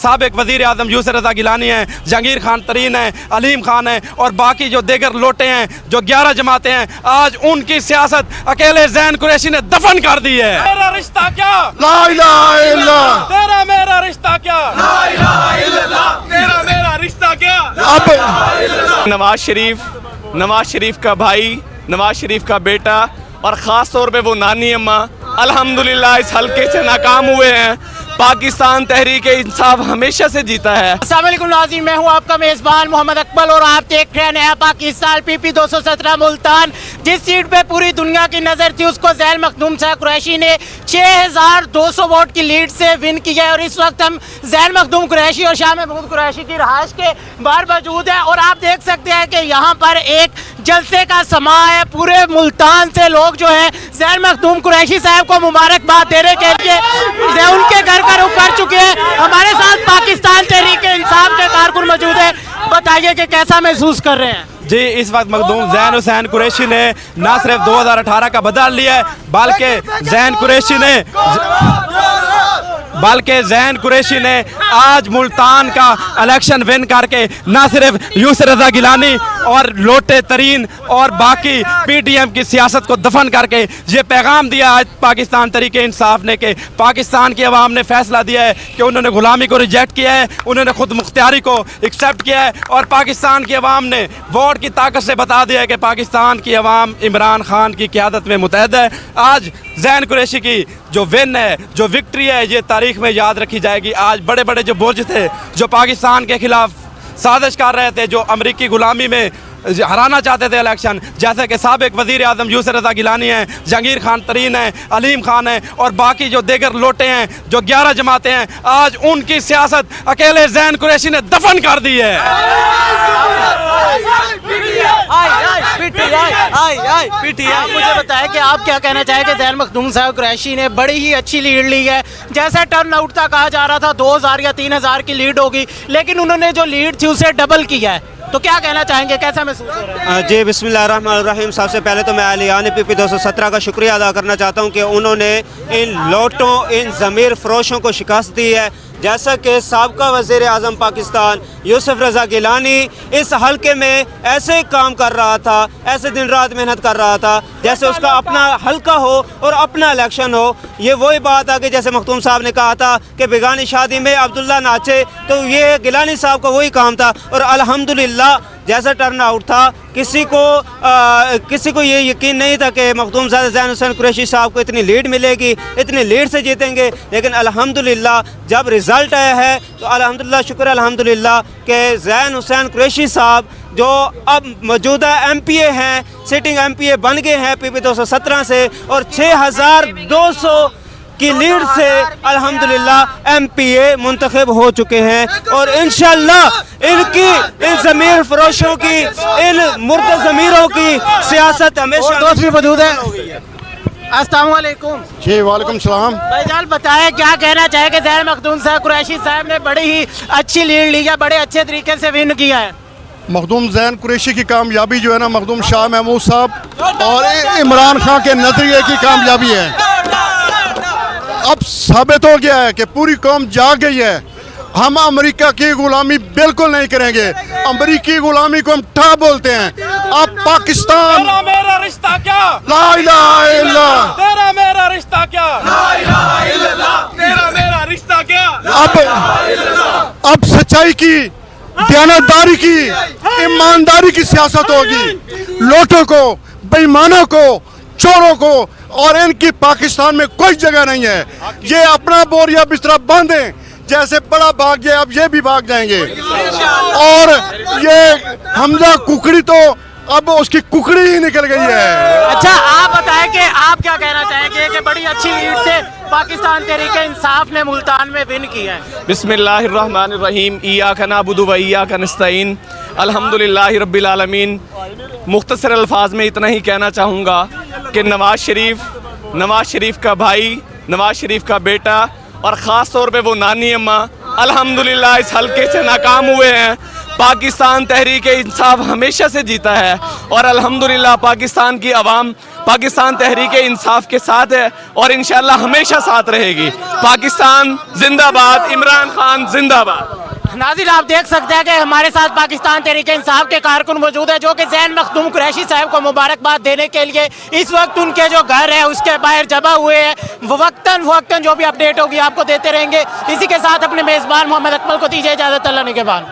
साबिक वज़ीर आज़म यूसुफ रज़ा गिलानी हैं, जहांगीर खान तरीन हैं, अलीम खान हैं और बाकी जो दीगर लोटे हैं, जो 11 जमातें हैं, आज उनकी सियासत अकेले ज़ैन कुरैशी ने दफन कर दी है। मेरा रिश्ता क्या? ला इलाहा इल्लल्लाह। तेरा मेरा रिश्ता क्या? ला इलाहा इल्लल्लाह। तेरा मेरा रिश्ता क्या? अब नवाज शरीफ का भाई, नवाज शरीफ का बेटा और ख़ास तौर पे वो नानी अम्मा अल्हम्दुलिल्लाह इस हल्के से नाकाम हुए हैं। पाकिस्तान तहरीक इंसाफ हमेशा से जीता है। अस्सलाम वालेकुम नाज़रीन, मैं हूं आपका मेज़बान मोहम्मद अकबल और आप देख रहे हैं नया पाकिस्तान PP 217 मुल्तान। जिस सीट पे पूरी दुनिया की नज़र थी उसको ज़ैन मखदूम शाह कुरैशी ने 6200 वोट की लीड से विन किया है। और इस वक्त हम ज़ैन मखदूम कुरैशी और शाह महमूद कुरैशी की रहायश के बाहर मौजूद है और आप देख सकते हैं कि यहाँ पर एक जलसे का समा है। पूरे मुल्तान से लोग जो है ज़ैन मखदूम कुरैशी साहब को मुबारकबाद देने के लिए उनके घर का रुख कर चुके हैं। हमारे साथ पाकिस्तान तहरीक इंसाफ के कारकुन मौजूद है, बताइए कि कैसा महसूस कर रहे हैं? जी, इस वक्त मखदूम ज़ैन हुसैन कुरैशी ने न सिर्फ 2018 का बदल लिया है बल्कि ज़ैन कुरैशी ने आज मुल्तान का इलेक्शन विन करके न सिर्फ यूसुफ रज़ा गिलानी और लोटे तरीन और बाकी PTM की सियासत को दफन करके ये पैगाम दिया आज पाकिस्तान तहरीक इंसाफ ने कि पाकिस्तान की आवाम ने फैसला दिया है कि उन्होंने गुलामी को रिजेक्ट किया है, उन्होंने खुद मुख्तियारी को एक्सेप्ट किया है और पाकिस्तान की आवाम ने वोट की ताकत से बता दिया है कि पाकिस्तान की आवाम इमरान खान की क़यादत में मुतहद है। आज ज़ैन कुरैशी की जो विन है, जो विक्ट्री है, ये तारीख में याद रखी जाएगी। आज बड़े बड़े जो बुर्ज थे जो पाकिस्तान के खिलाफ साजिश कर रहे थे, जो अमरीकी गुलामी में हराना चाहते थे इलेक्शन, जैसे कि साबिक वज़ीर आज़म यूसुफ रज़ा गिलानी हैं, जहांगीर खान तरीन हैं, अलीम खान हैं और बाकी जो दीगर लोटे हैं, जो 11 जमातें हैं, आज उनकी सियासत अकेले ज़ैन कुरैशी ने दफन कर दी है। आप मुझे बताएं कि आप क्या कहना चाहेंगे? ज़ैन मखदूम साहब कुरैशी ने बड़ी ही अच्छी लीड ली है। जैसे टर्न आउट था कहा जा रहा था 2000 या 3000 की लीड होगी, लेकिन उन्होंने जो लीड थी उसे डबल किया है, तो क्या कहना चाहेंगे, कैसा महसूस हो रहा है? जी, बिस्मिल्लाहिर्रहमानिर्रहीम। सबसे पहले तो मैं अहलियान PP 217 का शुक्रिया अदा करना चाहता हूँ कि उन्होंने इन लोटों, इन ज़मीर फरोशों को शिकस्त दी है। जैसा कि साबका वज़ीर आज़म पाकिस्तान यूसुफ रज़ा गिलानी इस हल्के में ऐसे काम कर रहा था, ऐसे दिन रात मेहनत कर रहा था जैसे उसका अपना हल्का हो और अपना इलेक्शन हो। ये वही बात आ कि जैसे मखदूम साहब ने कहा था कि बेगानी शादी में अब्दुल्ला नाचे, तो ये गिलानी साहब का वही काम था। और अल्हम्दुलिल्लाह जैसा टर्न आउट था, किसी को ये यकीन नहीं था कि मखदूम ज़ैन हुसैन कुरैशी साहब को इतनी लीड मिलेगी, इतनी लीड से जीतेंगे। लेकिन अल्हम्दुलिल्लाह जब रिज़ल्ट आया है तो अल्हम्दुलिल्लाह शुक्र अल्हम्दुलिल्लाह कि ज़ैन हुसैन कुरैशी साहब जो अब मौजूदा MPA हैं, सिटिंग MPA बन गए हैं PP 217 से और 6200 की लीड से अल्हम्दुलिल्लाह MPA मुंतखब हो चुके हैं। और इंशाअल्लाह इनकी इन ज़मीर फरोशों की, इन मुर्दा ज़मीरों की सियासत हमेशा दोस्त भी मौजूद है। अस्सलाम वालेकुम। जी वालेकुम सलाम। भाईजान बताएं क्या कहना चाहेंगे? ज़ैन मखदूम साहब कुरैशी साहब ने बड़ी ही अच्छी लीड ली है, बड़े अच्छे तरीके से विन किया है। मखदूम ज़ैन कुरैशी की कामयाबी जो है ना, मखदूम शाह महमूद साहब और इमरान खान के नजरिए की कामयाबी है। अब साबित हो गया है कि पूरी कौम जाग गई है। हम अमेरिका की गुलामी बिल्कुल नहीं करेंगे। अमेरिकी गुलामी को हम ठा बोलते हैं। अब पाकिस्तान, तेरा मेरा रिश्ता क्या? ला इलाहा इल्लल्लाह। तेरा मेरा रिश्ता क्या? ला इलाहा इल्लल्लाह। तेरा मेरा रिश्ता क्या? अब सच्चाई की, दयानतदारी की, ईमानदारी की सियासत होगी। लोटों को, बेईमानों को, चोरों को और इनकी पाकिस्तान में कोई जगह नहीं है। ये अपना बोरिया बिस्तरा बांधें, जैसे बड़ा भाग गया अब ये भी भाग जाएंगे। और ये हमजा कुकड़ी तो अब उसकी कुकड़ी ही निकल गई है। अच्छा, आप बताएं कि आप क्या कहना चाहेंगे कि बड़ी अच्छी लीड से पाकिस्तान तहरीक इंसाफ ने मुल्तान में विन किया है? बिस्मिल्लाहिर्रहमानिर्रहीम। इय्याका नअबुदु व इय्याका नस्तईन। अल्हम्दुलिल्लाहि रब्बिल आलमीन। मुख्तसर अल्फाज में इतना ही कहना चाहूँगा कि नवाज शरीफ का भाई, नवाज शरीफ का बेटा और ख़ास तौर पे वो नानी अम्मा अल्हम्दुलिल्लाह इस हल्के से नाकाम हुए हैं। पाकिस्तान तहरीक इंसाफ हमेशा से जीता है और अल्हम्दुलिल्लाह पाकिस्तान की आवाम پاکستان تحریک انصاف کے ساتھ ہے اور انشاءاللہ ہمیشہ ساتھ رہے گی. پاکستان زندہ باد, عمران خان زندہ باد. ناظرین آپ دیکھ سکتے ہیں کہ ہمارے ساتھ پاکستان تحریک انصاف کے کارکن موجود ہیں جو کہ زین مخدوم قریشی صاحب کو مبارکباد دینے کے لیے اس وقت ان کے جو گھر ہے اس کے باہر جمع ہوئے ہیں. وقتاً فوقتاً جو بھی اپڈیٹ ہوگی آپ کو دیتے رہیں گے. اسی کے ساتھ اپنے میزبان محمد اکمل کو دیجیے اجازت. اللہ نگہبان.